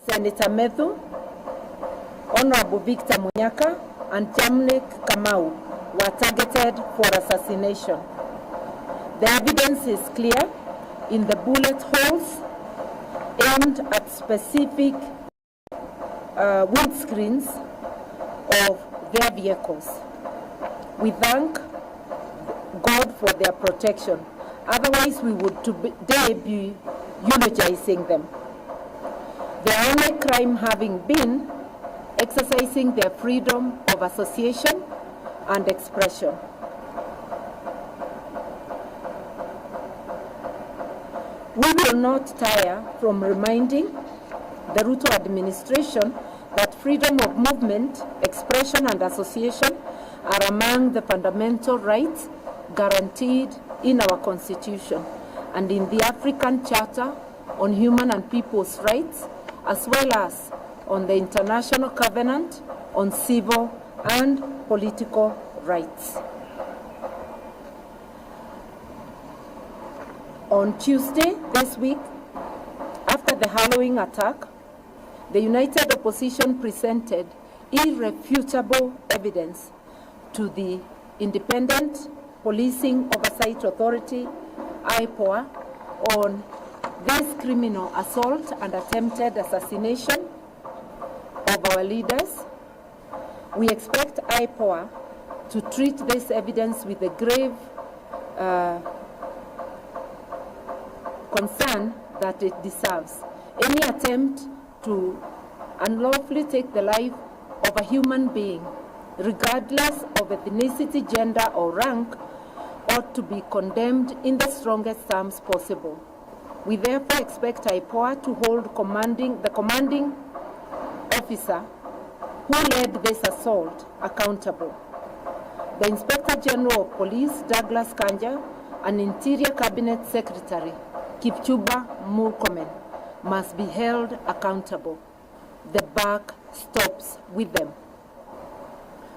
Senator Methu, Honorable Victor Munyaka, and Jamnik Kamau were targeted for assassination. The evidence is clear in the bullet holes aimed at specific windscreens of their vehicles. We thank God for their protection. Otherwise, we would today be eulogizing them. Their only crime having been exercising their freedom of association and expression. We will not tire from reminding the Ruto administration that freedom of movement, expression, and association are among the fundamental rights guaranteed in our Constitution and in the African Charter on Human and People's Rights, as well as on the International Covenant on Civil and Political Rights. On Tuesday this week, after the Halloween attack, the United Opposition presented irrefutable evidence to the Independent Policing Oversight Authority, IPOA, on this criminal assault and attempted assassination of our leaders. We expect IPOA to treat this evidence with a grave concern that it deserves. Any attempt to unlawfully take the life of a human being, regardless of ethnicity, gender, or rank, ought to be condemned in the strongest terms possible. We therefore expect IPOA to hold the commanding officer who led this assault accountable. The Inspector General of Police, Douglas Kanja, and Interior Cabinet Secretary, Kipchumba Murkomen, must be held accountable. The buck stops with them.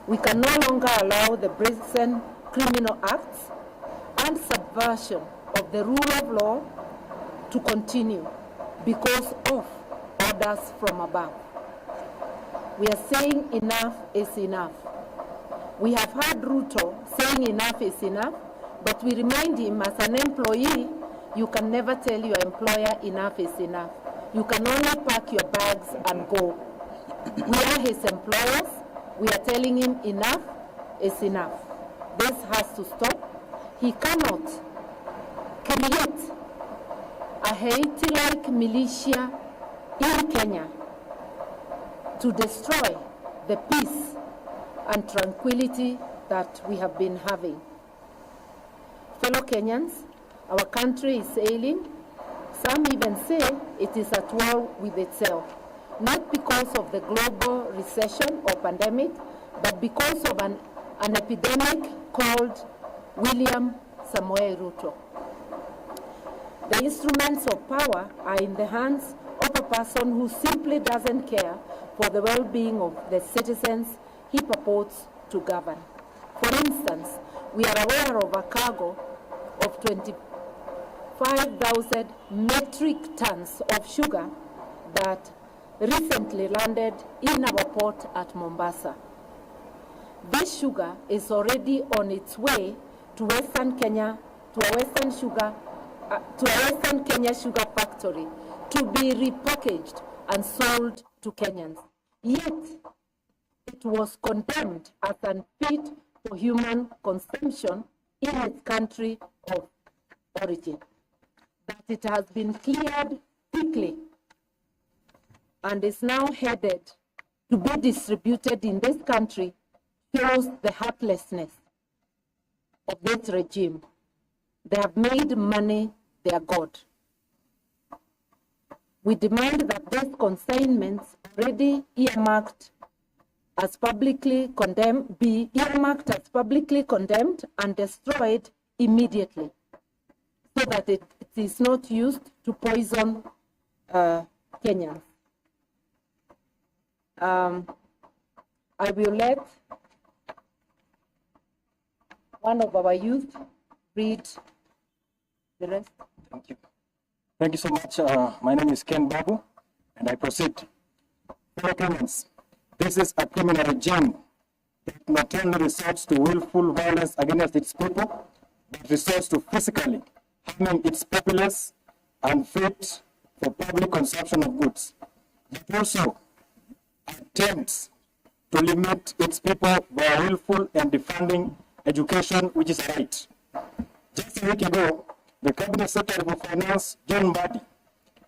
We can no longer allow the brazen criminal acts and subversion of the rule of law to continue because of orders from above. We are saying enough is enough. We have heard Ruto saying enough is enough, but we remind him as an employee, you can never tell your employer enough is enough. You can only pack your bags and go. We are his employers. We are telling him enough is enough. This has to stop. He cannot create a Haiti-like militia in Kenya to destroy the peace and tranquility that we have been having. Fellow Kenyans, our country is ailing. Some even say it is at war with itself, not because of the global recession or pandemic, but because of an epidemic called William Samoei Ruto. The instruments of power are in the hands of a person who simply doesn't care for the well-being of the citizens he purports to govern. For instance, we are aware of a cargo of 25,000 metric tons of sugar that recently landed in our port at Mombasa. This sugar is already on its way to Western Kenya, to a Western Kenya sugar factory to be repackaged and sold to Kenyans. Yet, it was condemned as unfit for human consumption in its country of origin. That it has been cleared quickly and is now headed to be distributed in this country shows the heartlessness of this regime. They have made money their God. We demand that these consignments already earmarked as publicly condemned be earmarked as publicly condemned and destroyed immediately, so that it is not used to poison Kenyans. I will let one of our youth read the rest. Thank you. Thank you so much. My name is Ken Babu, and I proceed Fellow Kenyans, this is a criminal regime that not only resorts to willful violence against its people, but resorts to physically harming its populace unfit for public consumption of goods. It also attempts to limit its people by willful and defunding education, which is a right. Just a week ago, the Cabinet Secretary for Finance, John Mbadi,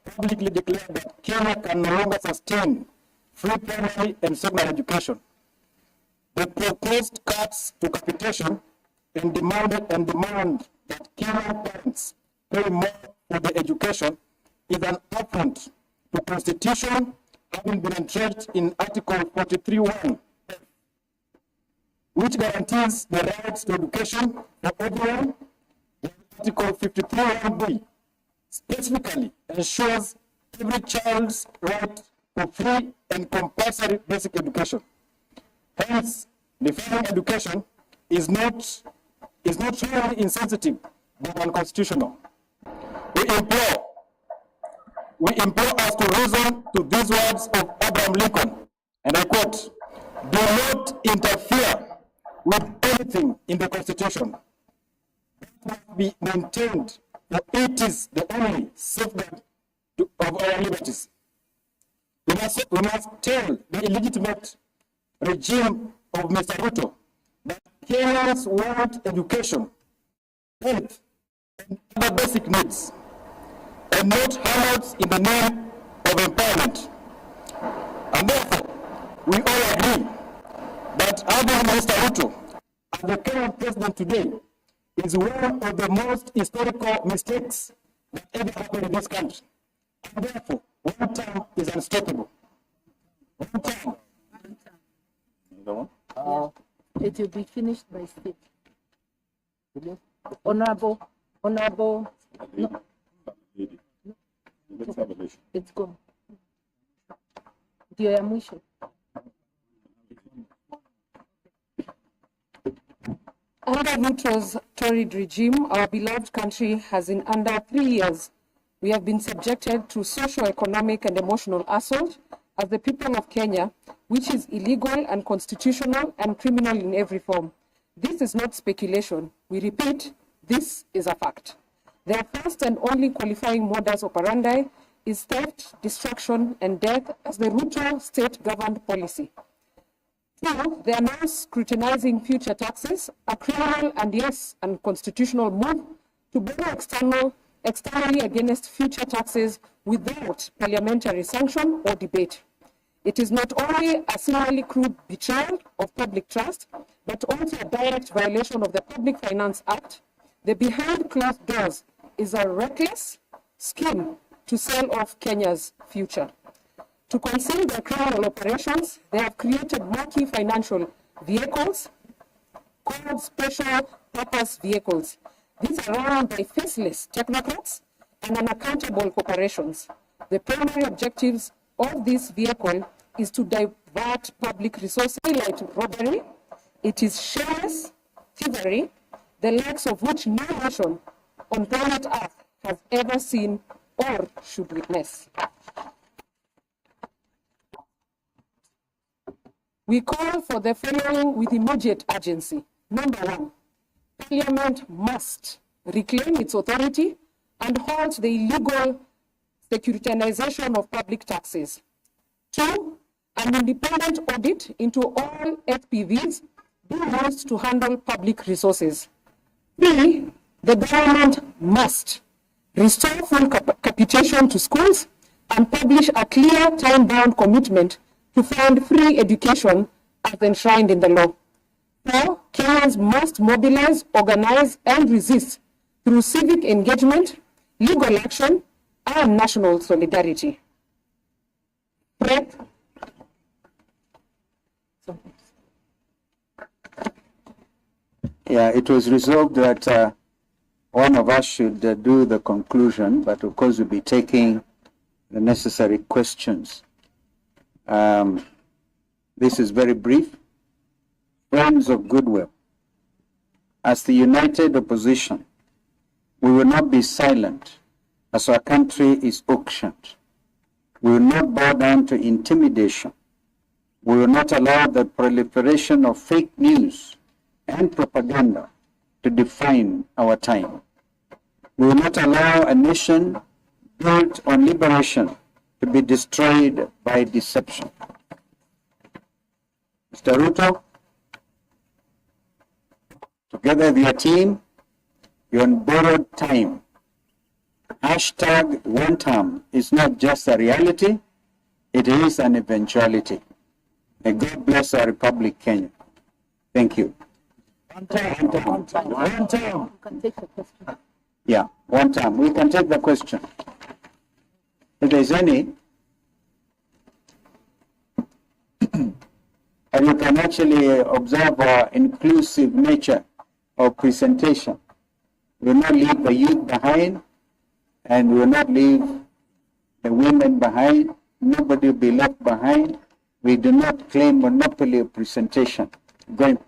publicly declared that Kenya can no longer sustain free primary and secondary education. They proposed cuts to capitation and demand that Kenyan parents pay more for their education is an affront to Constitution having been entrenched in Article 43(1), which guarantees the rights to education for everyone. Article 53(1)(b) specifically ensures every child's right to free and compulsory basic education. Hence, defining education is not only insensitive but unconstitutional. We implore us to reason to these words of Abraham Lincoln, and I quote, "Do not interfere with anything in the Constitution that must be maintained, for it is the only safeguard of our liberties." We must tell the illegitimate regime of Mr. Ruto that Kenyans want education, health, and other basic needs, and not handouts in the name of empowerment. And therefore, we all agree that having Mr. Ruto as the Kenyan president today is one of the most historical mistakes that ever happened in this country. And therefore, one term is unstoppable. One term. It will be finished by state. Honorable. No. It's gone. Ndio ya mwisho. Under Ruto's torrid regime, our beloved country has in under 3 years, we have been subjected to socio-economic and emotional assault as the people of Kenya, which is illegal, unconstitutional, and criminal in every form. This is not speculation. We repeat, this is a fact. Their first and only qualifying modus operandi is theft, destruction, and death as the Ruto state-governed policy. Two, they are now scrutinizing future taxes, a criminal and yes, unconstitutional move to borrow externally against future taxes without parliamentary sanction or debate. It is not only a similarly crude betrayal of public trust, but also a direct violation of the Public Finance Act. The behind closed doors is a reckless scheme to sell off Kenya's future. To conceal their criminal operations, they have created marquee financial vehicles called special purpose vehicles. These are run by faceless technocrats and unaccountable corporations. The primary objectives of this vehicle is to divert public resources like robbery. It is shameless thievery, the likes of which no nation on planet Earth has ever seen or should witness. We call for the following with immediate urgency. Number one, Parliament must reclaim its authority and halt the illegal securitization of public taxes. Two, an independent audit into all FPVs being used to handle public resources. Three, the government must restore full capitation to schools and publish a clear time-bound commitment to fund free education as enshrined in the law. Four, Kenyans must mobilize, organize, and resist through civic engagement, legal action, and national solidarity. Yeah, it was resolved that one of us should do the conclusion, but of course we'll be taking the necessary questions. This is very brief. Friends of goodwill, as the united opposition, we will not be silent as our country is auctioned. We will not bow down to intimidation. We will not allow the proliferation of fake news and propaganda to define our time. We will not allow a nation built on liberation to be destroyed by deception. Mr. Ruto, together with your team, you're on borrowed time. Hashtag one term is not just a reality, it is an eventuality. May God bless our Republic, Kenya. Thank you. One time. You can take the question. Yeah, one time. We can take the question. If there's any, and you can actually observe our inclusive nature of presentation. We will not leave the youth behind, and we will not leave the women behind. Nobody will be left behind. We do not claim monopoly of presentation. Going.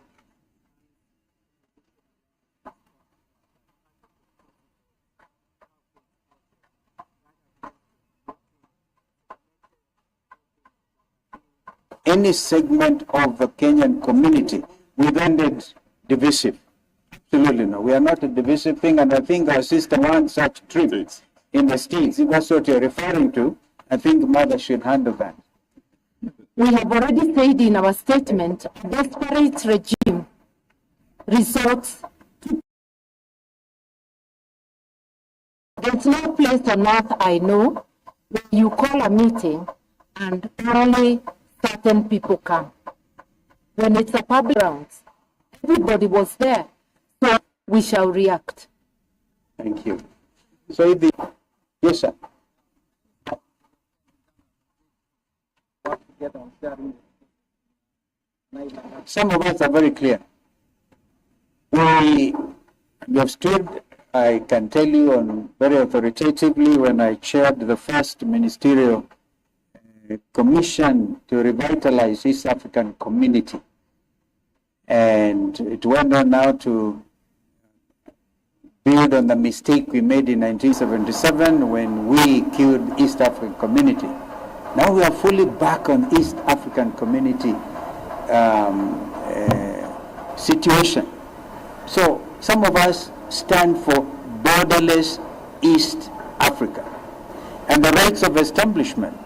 Any segment of the Kenyan community, we've ended divisive. Absolutely no. We are not a divisive thing, and I think our sister wants such trip in the States. If that's what you're referring to, I think Mother should handle that. We have already said in our statement, a desperate regime resorts to. There's no place on earth I know where you call a meeting and only certain people come. When it's a public grounds, everybody was there, so we shall react. Thank you. So if the, yes, sir. Some of us are very clear. We have stood, I can tell you on very authoritatively, when I chaired the first ministerial commission to revitalize East African community. And it went on now to build on the mistake we made in 1977 when we killed East African community. Now we are fully back on East African community situation. So some of us stand for borderless East Africa and the rights of establishment.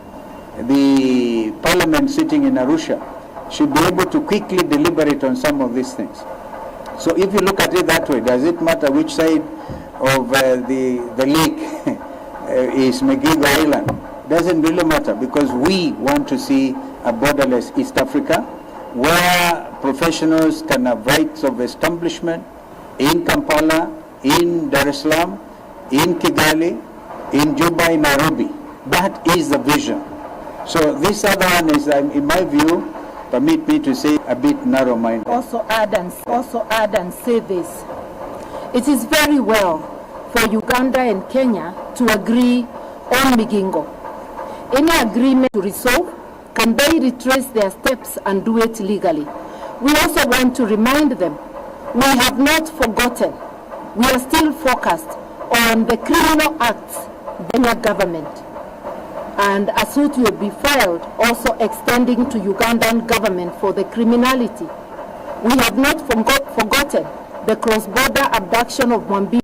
The parliament sitting in Arusha should be able to quickly deliberate on some of these things. So if you look at it that way, does it matter which side of the lake is McGill Island? Doesn't really matter, because we want to see a borderless East Africa where professionals can have rights of establishment in Kampala, in Dar es Salaam, in Kigali, in Juba, in Nairobi. That is the vision. So this other one is, in my view, permit me to say, a bit narrow-minded. Also add and say this. It is very well for Uganda and Kenya to agree on Migingo. Any agreement to resolve, can they retrace their steps and do it legally? We also want to remind them, we have not forgotten. We are still focused on the criminal acts by the government. And a suit will be filed also extending to Ugandan government for the criminality. We have not forgotten the cross-border abduction of Mwambi.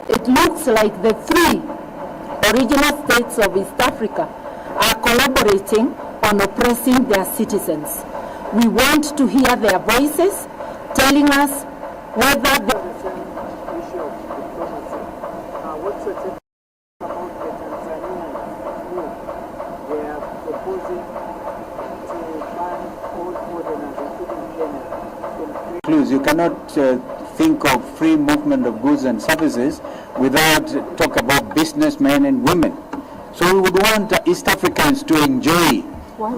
It looks like the three original states of East Africa are collaborating on oppressing their citizens. We want to hear their voices telling us whether the issue of diplomacy. What's your take about the Tanzanian move? They are proposing to ban all foreigners, including Kenya, You cannot think of free movement of goods and services without talk about businessmen and women. So we would want East Africans to enjoy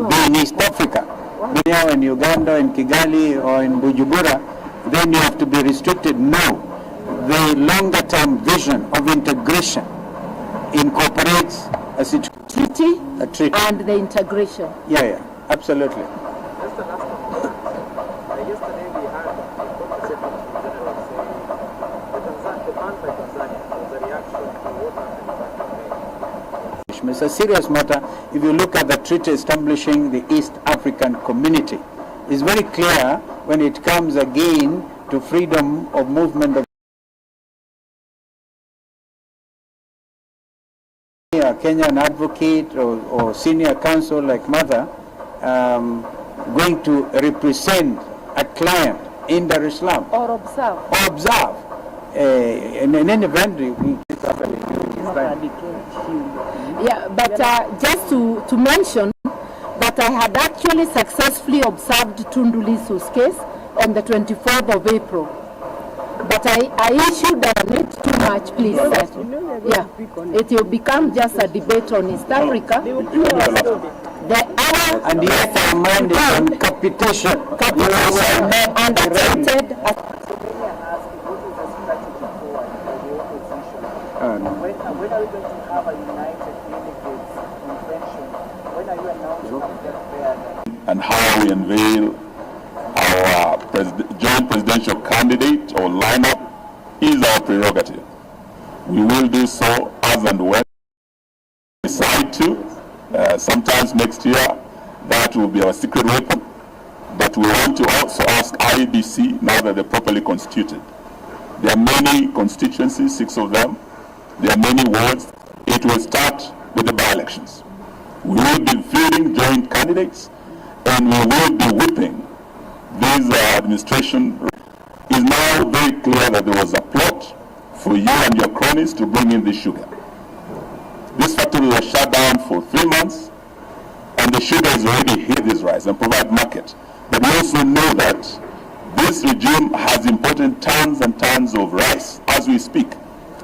being East Africa. When you're in Uganda, in Kigali, or in Bujumbura, then you have to be restricted. No. The longer term vision of integration incorporates a treaty treaty and the integration. Yeah, absolutely. Just the last one. Yesterday we had the former Secretary General say the ban by Tanzania was a reaction to what happened back in May. establishment. It's a serious matter. If you look at the treaty establishing the East African Community, it's very clear when it comes again to freedom of movement of a Kenyan advocate or senior counsel like Mother going to represent a client in Dar es Salaam. Or observe. Or observe. In any event, Yeah, but just to mention that I had actually successfully observed Tundu Lissu's case on the 24th of April. But I issued a not too much, please, sir. Yeah, it will become just a debate on East Africa. And you have to amend it on capitation. And accepted. When are we going to have a united delegates convention? When are you announcing that? And how we unveil our joint presidential candidate or lineup is our prerogative. We will do so as and when we decide to. Sometimes next year, that will be our secret weapon. But we want to also ask IEBC, now that they're properly constituted. There are many constituencies, 6 of them. There are many wards. It will start with the by-elections. We will be fielding joint candidates, and we will be whipping this administration. It is now very clear that there was a plot for you and your cronies to bring in the sugar. This factory was shut down for 3 months, and the sugar has already hit this rice and provide market. But we also know that this regime has imported tons and tons of rice as we speak.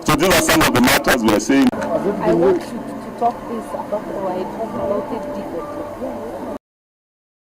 So these are some of the matters we are saying. I want you to talk this about, or I talk about it differently.